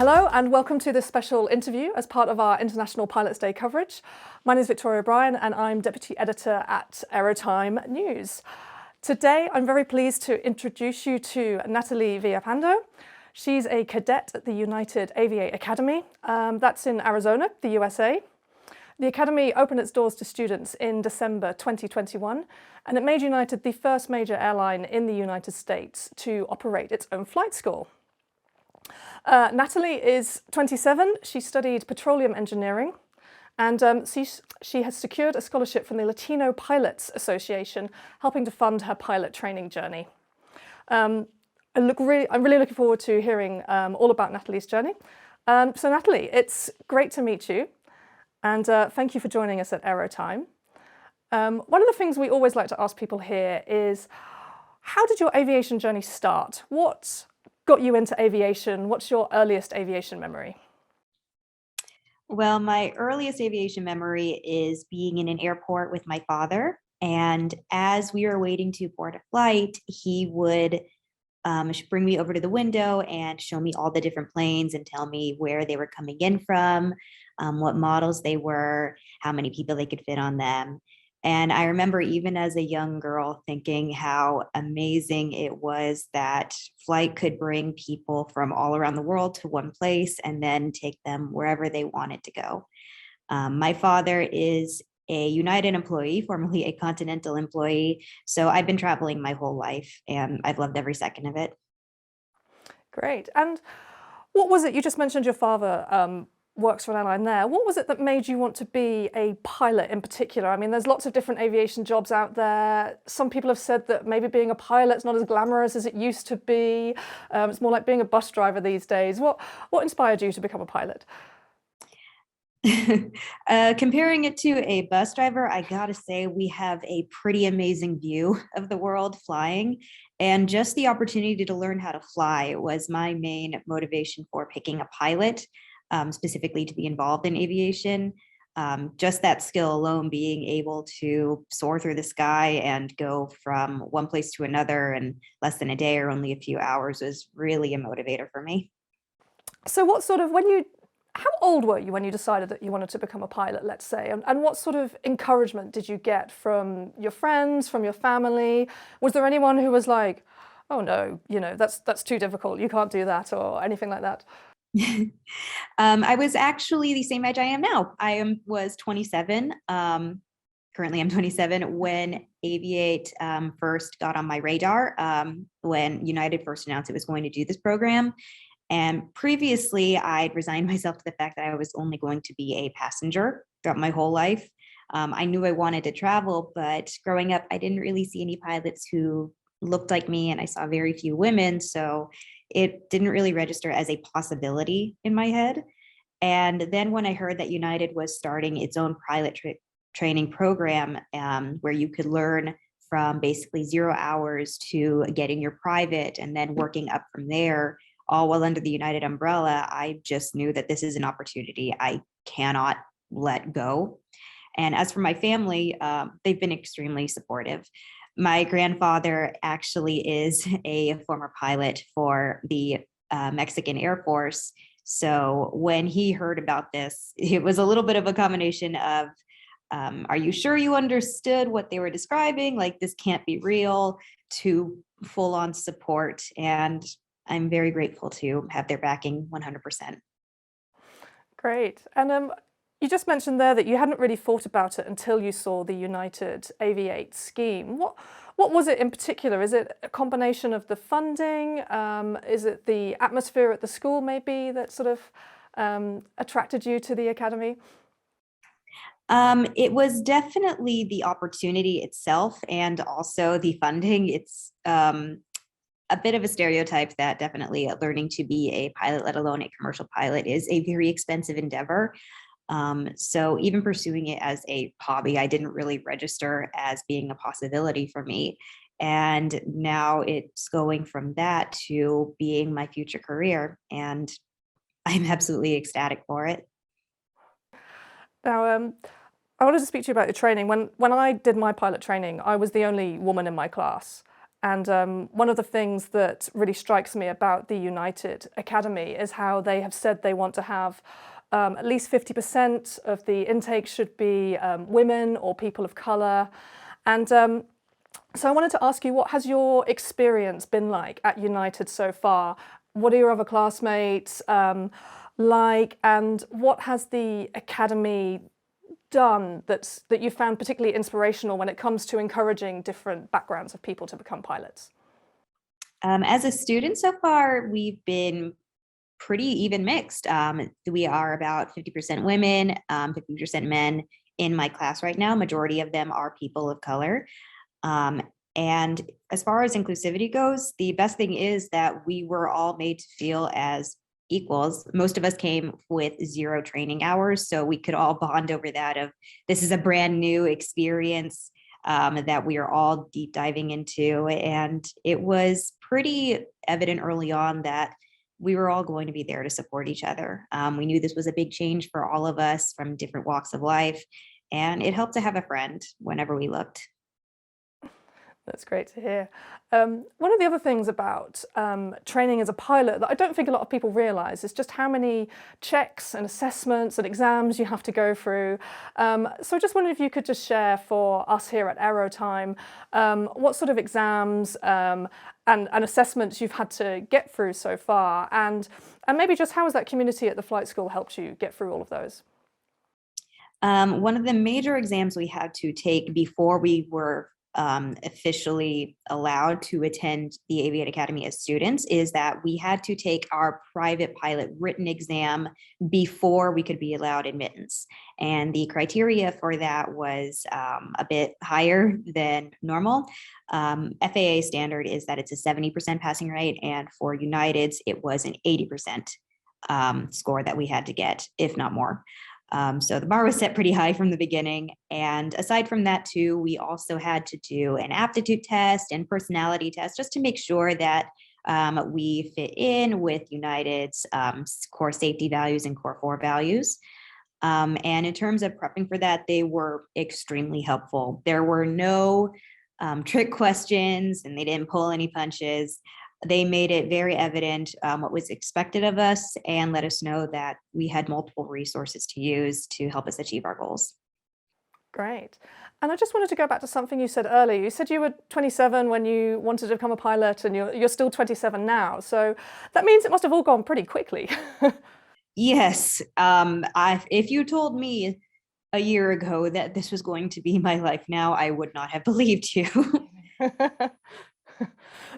Hello and welcome to this special interview as part of our International Pilots Day coverage. My name is Victoria O'Brien and I'm Deputy Editor at AeroTime News. Today I'm very pleased to introduce you to Natalie Villalpando. She's a cadet at the United Aviate Academy. That's in Arizona, the USA. The Academy opened its doors to students in December 2021 and it made United the first major airline in the United States to operate its own flight school. Natalie is 27, she studied petroleum engineering and she has secured a scholarship from the Latino Pilots Association, helping to fund her pilot training journey. I'm really looking forward to hearing all about Natalie's journey. So Natalie, it's great to meet you and thank you for joining us at AeroTime. One of the things we always like to ask people here is, how did your aviation journey start? What got you into aviation? What's your earliest aviation memory? Well, my earliest aviation memory is being in an airport with my father. And as we were waiting to board a flight, he would bring me over to the window and show me all the different planes and tell me where they were coming in from, what models they were, how many people they could fit on them. And I remember even as a young girl thinking how amazing it was that flight could bring people from all around the world to one place and then take them wherever they wanted to go. My father is a United employee, formerly a Continental employee. So I've been traveling my whole life and I've loved every second of it. Great. And what was it, you just mentioned your father works for an airline there. What was it that made you want to be a pilot in particular? I mean, there's lots of different aviation jobs out there. Some people have said that maybe being a pilot's not as glamorous as it used to be. It's more like being a bus driver these days. What inspired you to become a pilot? Comparing it to a bus driver, I gotta say we have a pretty amazing view of the world flying, and just the opportunity to learn how to fly was my main motivation for picking a pilot. Specifically to be involved in aviation. Just that skill alone, being able to soar through the sky and go from one place to another in less than a day or only a few hours was really a motivator for me. So how old were you when you decided that you wanted to become a pilot, let's say? And what sort of encouragement did you get from your friends, from your family? Was there anyone who was like, oh no, that's too difficult, you can't do that, or anything like that? I was actually the same age I am now. Was 27. Currently I'm 27 when Aviate first got on my radar, when United first announced it was going to do this program. And previously I'd resigned myself to the fact that I was only going to be a passenger throughout my whole life. I knew I wanted to travel, but growing up, I didn't really see any pilots who looked like me, and I saw very few women. So it didn't really register as a possibility in my head. And then when I heard that United was starting its own pilot training program, where you could learn from basically 0 hours to getting your private and then working up from there, all while under the United umbrella, I just knew that this is an opportunity I cannot let go. And as for my family, they've been extremely supportive. My grandfather actually is a former pilot for the Mexican Air Force. So when he heard about this, it was a little bit of a combination of, are you sure you understood what they were describing? Like, this can't be real, to full on support. And I'm very grateful to have their backing 100%. Great. And you just mentioned there that you hadn't really thought about it until you saw the United Aviate scheme. What was it in particular? Is it a combination of the funding? Is it the atmosphere at the school maybe that sort of attracted you to the academy? It was definitely the opportunity itself and also the funding. It's a bit of a stereotype that definitely learning to be a pilot, let alone a commercial pilot, is a very expensive endeavor. So even pursuing it as a hobby, I didn't really register as being a possibility for me. And now it's going from that to being my future career. And I'm absolutely ecstatic for it. Now, I wanted to speak to you about your training. When I did my pilot training, I was the only woman in my class. And one of the things that really strikes me about the United Academy is how they have said they want to have at least 50% of the intake should be women or people of colour. And so I wanted to ask you, what has your experience been like at United so far? What are your other classmates like, and what has the Academy done that you found particularly inspirational when it comes to encouraging different backgrounds of people to become pilots? As a student so far, we've been pretty even mixed. We are about 50% women, 50% men in my class right now. Majority of them are people of color. And as far as inclusivity goes, the best thing is that we were all made to feel as equals. Most of us came with 0 training hours, so we could all bond over that of this is a brand new experience that we are all deep diving into. And it was pretty evident early on that we were all going to be there to support each other. We knew this was a big change for all of us from different walks of life, and it helped to have a friend whenever we looked. That's great to hear. One of the other things about training as a pilot that I don't think a lot of people realise is just how many checks and assessments and exams you have to go through. So I just wondered if you could just share for us here at AeroTime what sort of exams and assessments you've had to get through so far, and maybe just how has that community at the flight school helped you get through all of those? One of the major exams we had to take before we were officially allowed to attend the Aviate Academy as students is that we had to take our private pilot written exam before we could be allowed admittance. And the criteria for that was a bit higher than normal. FAA standard is that it's a 70% passing rate, and for United's, it was an 80% score that we had to get, if not more. So the bar was set pretty high from the beginning. And aside from that too, we also had to do an aptitude test and personality test just to make sure that we fit in with United's core safety values and core 4 values. And in terms of prepping for that, they were extremely helpful. There were no trick questions, and they didn't pull any punches. They made it very evident what was expected of us and let us know that we had multiple resources to use to help us achieve our goals. Great. And I just wanted to go back to something you said earlier. You said you were 27 when you wanted to become a pilot, and you're still 27 now. So that means it must have all gone pretty quickly. Yes. If you told me a year ago that this was going to be my life now, I would not have believed you.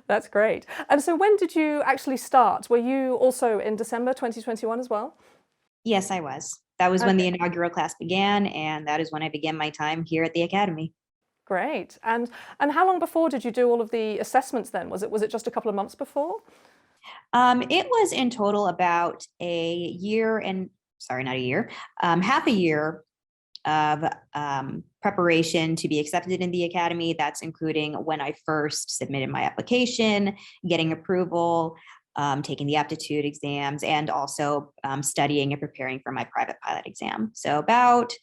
That's great. And so when did you actually start? Were you also in December 2021 as well? Yes, I was. That was when the Okay, inaugural class began, and that is when I began my time here at the Academy. great. And how long before did you do all of the assessments then? Was it just a couple of months before? It was in total about a year and, sorry, not a year, half a year of preparation to be accepted in the Academy. That's including when I first submitted my application, getting approval, taking the aptitude exams, and also studying and preparing for my private pilot exam. So about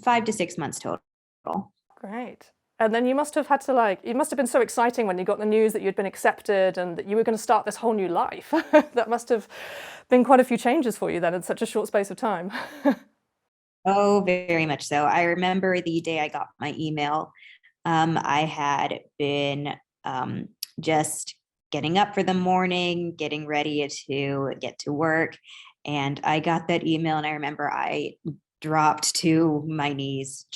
5 to 6 months total. Great. And then you must have had to it must have been so exciting when you got the news that you'd been accepted and that you were going to start this whole new life. That must have been quite a few changes for you then in such a short space of time. Oh, very much so. I remember the day I got my email. I had been just getting up for the morning, getting ready to get to work. And I got that email, and I remember I dropped to my knees.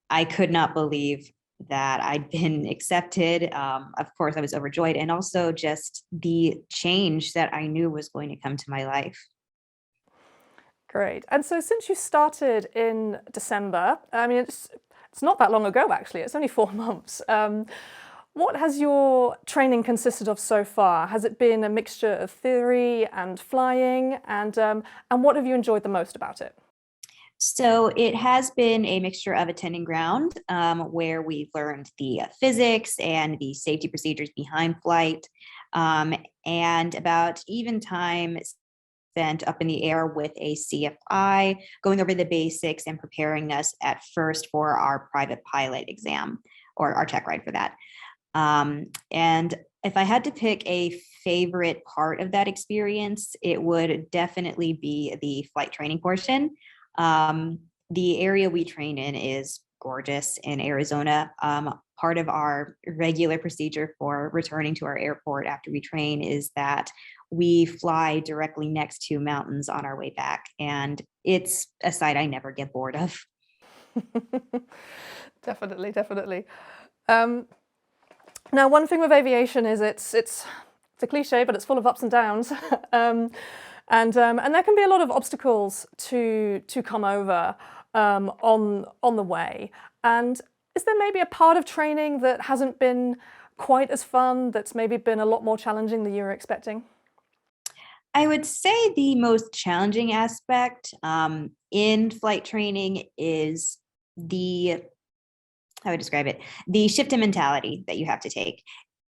I could not believe that I'd been accepted. Of course, I was overjoyed, and also just the change that I knew was going to come to my life. Great. And so since you started in December, I mean, it's not that long ago, actually. It's only 4 months. What has your training consisted of so far? Has it been a mixture of theory and flying? And what have you enjoyed the most about it? So it has been a mixture of attending ground, where we've learned the physics and the safety procedures behind flight, and about even time spent up in the air with a CFI, going over the basics and preparing us at first for our private pilot exam, or our check ride for that. And if I had to pick a favorite part of that experience, it would definitely be the flight training portion. The area we train in is gorgeous in Arizona. Part of our regular procedure for returning to our airport after we train is that we fly directly next to mountains on our way back. And it's a sight I never get bored of. Definitely, definitely. Now, one thing with aviation is it's a cliche, but it's full of ups and downs, and there can be a lot of obstacles to come over on the way. And is there maybe a part of training that hasn't been quite as fun, that's maybe been a lot more challenging than you were expecting? I would say the most challenging aspect in flight training is how would I describe it? The shift in mentality that you have to take.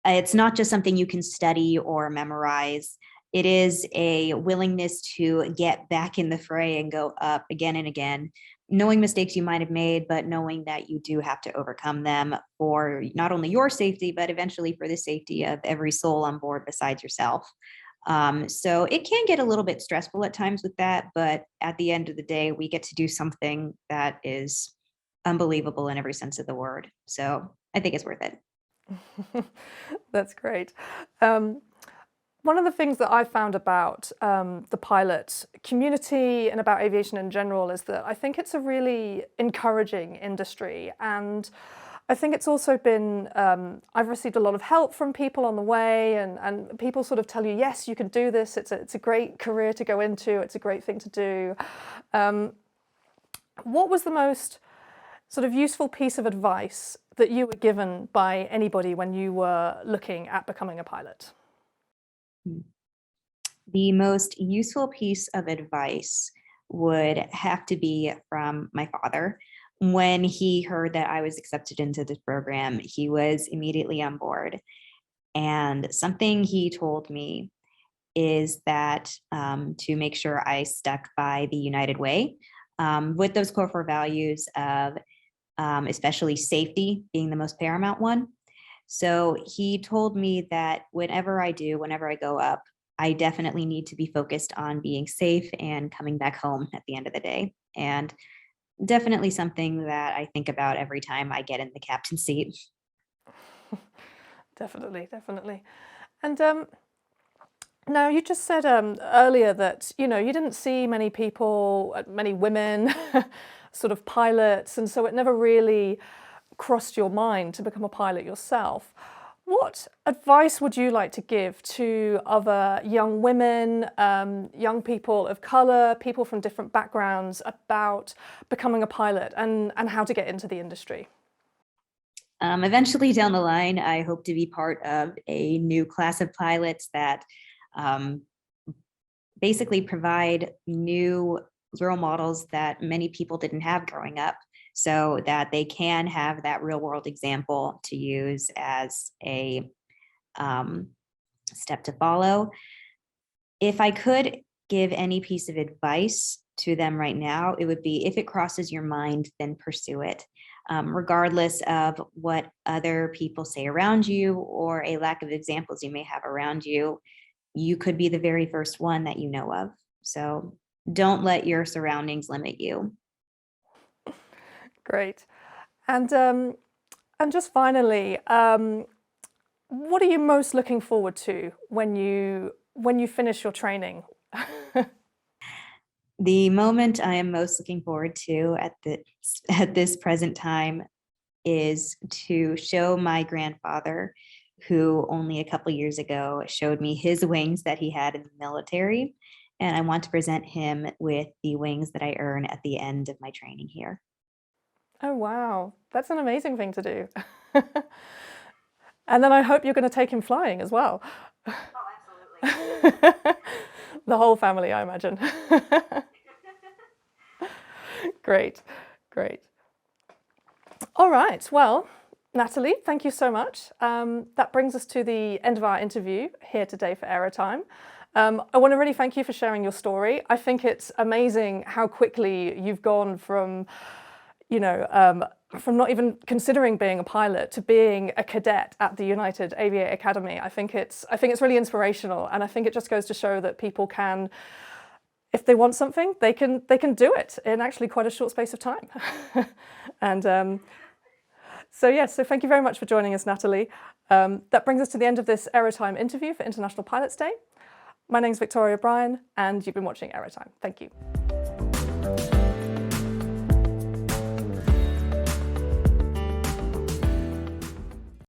It's not just something you can study or memorize. It is a willingness to get back in the fray and go up again and again, knowing mistakes you might have made, but knowing that you do have to overcome them for not only your safety, but eventually for the safety of every soul on board besides yourself. So it can get a little bit stressful at times with that, but at the end of the day, we get to do something that is unbelievable in every sense of the word. So I think it's worth it. That's great. One of the things that I found about the pilot community and about aviation in general is that I think it's a really encouraging industry. And I think it's also been, I've received a lot of help from people on the way, and people sort of tell you, yes, you can do this. It's a great career to go into. It's a great thing to do. What was the most sort of useful piece of advice that you were given by anybody when you were looking at becoming a pilot? The most useful piece of advice would have to be from my father. When he heard that I was accepted into this program, he was immediately on board. And something he told me is that to make sure I stuck by the United Way with those core 4 values of especially safety being the most paramount one. So he told me that whenever I go up, I definitely need to be focused on being safe and coming back home at the end of the day. And definitely something that I think about every time I get in the captain's seat. Definitely, definitely. And now you just said earlier that you didn't see many people, many women, sort of pilots, and so it never really crossed your mind to become a pilot yourself. What advice would you like to give to other young women, young people of colour, people from different backgrounds about becoming a pilot and how to get into the industry? Eventually down the line, I hope to be part of a new class of pilots that basically provide new role models that many people didn't have growing up, so that they can have that real world example to use as a step to follow. If I could give any piece of advice to them right now, it would be, if it crosses your mind, then pursue it. Regardless of what other people say around you or a lack of examples you may have around you, you could be the very first one that you know of. So don't let your surroundings limit you. Great. And just finally, what are you most looking forward to when you finish your training? The moment I am most looking forward to at this present time is to show my grandfather, who only a couple years ago showed me his wings that he had in the military. And I want to present him with the wings that I earn at the end of my training here. Oh, wow. That's an amazing thing to do. And then I hope you're going to take him flying as well. Oh, absolutely. The whole family, I imagine. Great, great. All right, well, Natalie, thank you so much. That brings us to the end of our interview here today for AeroTime. I want to really thank you for sharing your story. I think it's amazing how quickly you've gone from, from not even considering being a pilot to being a cadet at the United Aviate Academy. I think it's really inspirational, and I think it just goes to show that people can, if they want something, they can do it in actually quite a short space of time. And so thank you very much for joining us, Natalie. That brings us to the end of this AeroTime interview for International Pilots Day. My name's Victoria Bryan, and you've been watching AeroTime. Thank you.